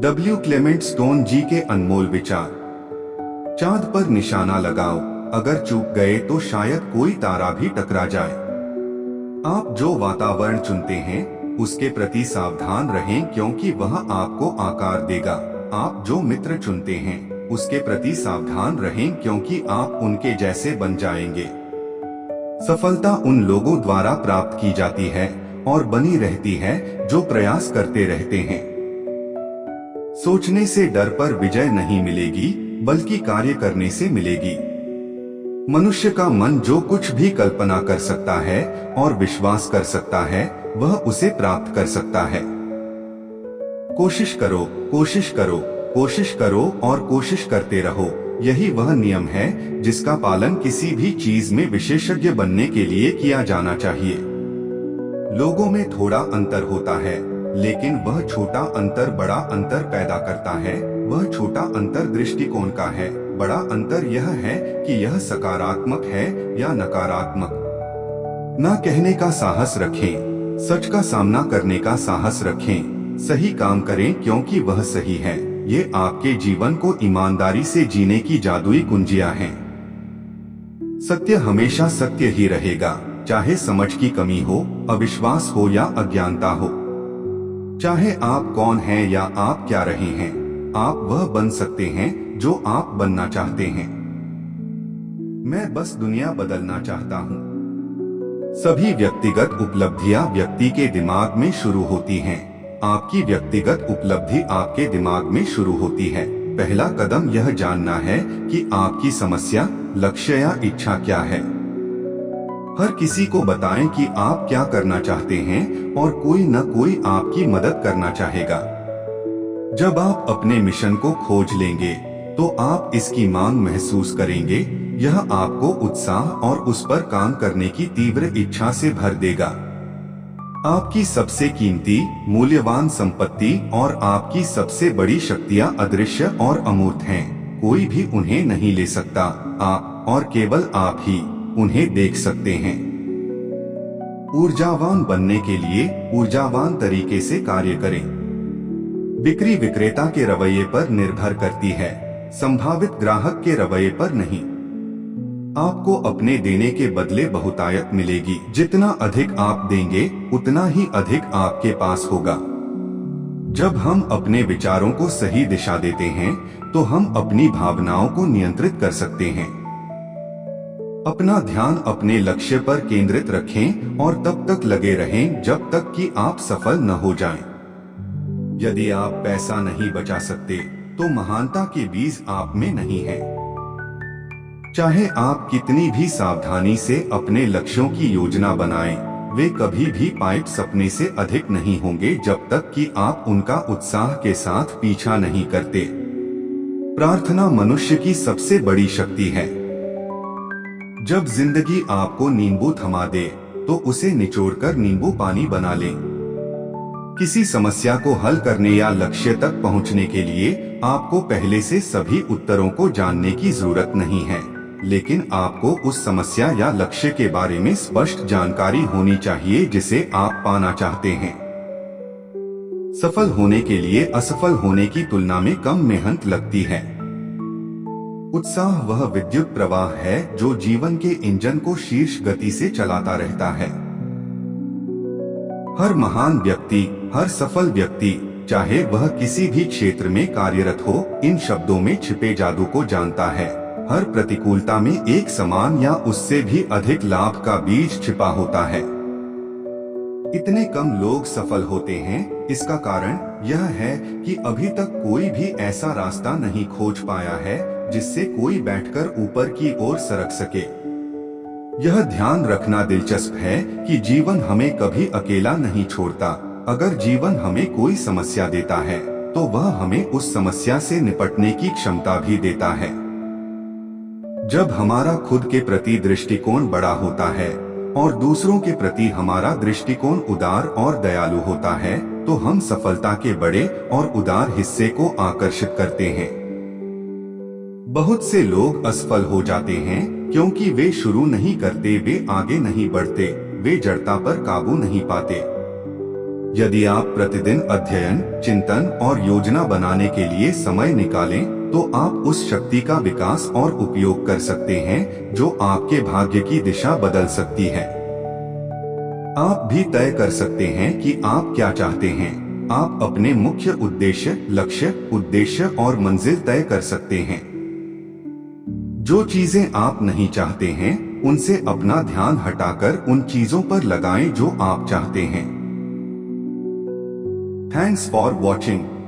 W Clement stone जी के अनमोल विचार। चांद पर निशाना लगाओ, अगर चूक गए तो शायद कोई तारा भी टकरा जाए। आप जो वातावरण चुनते हैं उसके प्रति सावधान रहें, क्योंकि वह आपको आकार देगा। आप जो मित्र चुनते हैं उसके प्रति सावधान रहें, क्योंकि आप उनके जैसे बन जाएंगे। सफलता उन लोगों द्वारा प्राप्त की जाती है और बनी रहती है जो प्रयास करते रहते हैं। सोचने से डर पर विजय नहीं मिलेगी, बल्कि कार्य करने से मिलेगी। मनुष्य का मन जो कुछ भी कल्पना कर सकता है और विश्वास कर सकता है, वह उसे प्राप्त कर सकता है। कोशिश करो, कोशिश करो, कोशिश करो और कोशिश करते रहो। यही वह नियम है जिसका पालन किसी भी चीज में विशेषज्ञ बनने के लिए किया जाना चाहिए। लोगों में थोड़ा अंतर होता है, लेकिन वह छोटा अंतर बड़ा अंतर पैदा करता है। वह छोटा अंतर दृष्टिकोण का है, बड़ा अंतर यह है कि यह सकारात्मक है या नकारात्मक। ना कहने का साहस रखें, सच का सामना करने का साहस रखें, सही काम करें क्योंकि वह सही है। ये आपके जीवन को ईमानदारी से जीने की जादुई कुंजियां हैं। सत्य हमेशा सत्य ही रहेगा, चाहे समझ की कमी हो, अविश्वास हो या अज्ञानता हो। चाहे आप कौन हैं या आप क्या रहे हैं, आप वह बन सकते हैं जो आप बनना चाहते हैं। मैं बस दुनिया बदलना चाहता हूँ। सभी व्यक्तिगत उपलब्धियां व्यक्ति के दिमाग में शुरू होती हैं। आपकी व्यक्तिगत उपलब्धि आपके दिमाग में शुरू होती है। पहला कदम यह जानना है कि आपकी समस्या, लक्ष्य या इच्छा क्या है। हर किसी को बताएं कि आप क्या करना चाहते हैं और कोई न कोई आपकी मदद करना चाहेगा। जब आप अपने मिशन को खोज लेंगे तो आप इसकी मांग महसूस करेंगे। यह आपको उत्साह और उस पर काम करने की तीव्र इच्छा से भर देगा। आपकी सबसे कीमती, मूल्यवान संपत्ति और आपकी सबसे बड़ी शक्तियां अदृश्य और अमूर्त हैं। कोई भी उन्हें नहीं ले सकता। आप और केवल आप ही उन्हें देख सकते हैं। ऊर्जावान बनने के लिए ऊर्जावान तरीके से कार्य करें। बिक्री विक्रेता के रवैये पर निर्भर करती है, संभावित ग्राहक के रवैये पर नहीं। आपको अपने देने के बदले बहुतायत मिलेगी। जितना अधिक आप देंगे, उतना ही अधिक आपके पास होगा। जब हम अपने विचारों को सही दिशा देते हैं, तो हम अपनी भावनाओं को नियंत्रित कर सकते हैं। अपना ध्यान अपने लक्ष्य पर केंद्रित रखें और तब तक लगे रहें जब तक कि आप सफल न हो जाएं। यदि आप पैसा नहीं बचा सकते, तो महानता के बीज आप में नहीं है। चाहे आप कितनी भी सावधानी से अपने लक्ष्यों की योजना बनाएं, वे कभी भी पाइप सपने से अधिक नहीं होंगे जब तक कि आप उनका उत्साह के साथ पीछा नहीं करते। प्रार्थना मनुष्य की सबसे बड़ी शक्ति है। जब जिंदगी आपको नींबू थमा दे, तो उसे निचोड़कर नींबू पानी बना लें। किसी समस्या को हल करने या लक्ष्य तक पहुंचने के लिए आपको पहले से सभी उत्तरों को जानने की जरूरत नहीं है, लेकिन आपको उस समस्या या लक्ष्य के बारे में स्पष्ट जानकारी होनी चाहिए जिसे आप पाना चाहते हैं। सफल होने के लिए असफल होने की तुलना में कम मेहनत लगती है। उत्साह वह विद्युत प्रवाह है जो जीवन के इंजन को शीर्ष गति से चलाता रहता है। हर महान व्यक्ति, हर सफल व्यक्ति, चाहे वह किसी भी क्षेत्र में कार्यरत हो, इन शब्दों में छिपे जादू को जानता है। हर प्रतिकूलता में एक समान या उससे भी अधिक लाभ का बीज छिपा होता है। इतने कम लोग सफल होते हैं, इसका कारण यह है कि अभी तक कोई भी ऐसा रास्ता नहीं खोज पाया है जिससे कोई बैठकर ऊपर की ओर सरक सके। यह ध्यान रखना दिलचस्प है कि जीवन हमें कभी अकेला नहीं छोड़ता। अगर जीवन हमें कोई समस्या देता है, तो वह हमें उस समस्या से निपटने की क्षमता भी देता है। जब हमारा खुद के प्रति दृष्टिकोण बड़ा होता है और दूसरों के प्रति हमारा दृष्टिकोण उदार और दयालु होता है, तो हम सफलता के बड़े और उदार हिस्से को आकर्षित करते हैं। बहुत से लोग असफल हो जाते हैं क्योंकि वे शुरू नहीं करते, वे आगे नहीं बढ़ते, वे जड़ता पर काबू नहीं पाते। यदि आप प्रतिदिन अध्ययन, चिंतन और योजना बनाने के लिए समय निकालें, तो आप उस शक्ति का विकास और उपयोग कर सकते हैं जो आपके भाग्य की दिशा बदल सकती है। आप भी तय कर सकते हैं कि आप क्या चाहते हैं। आप अपने मुख्य उद्देश्य और मंजिल तय कर सकते हैं। जो चीजें आप नहीं चाहते हैं, उनसे अपना ध्यान हटाकर उन चीजों पर लगाएं जो आप चाहते हैं। Thanks for watching.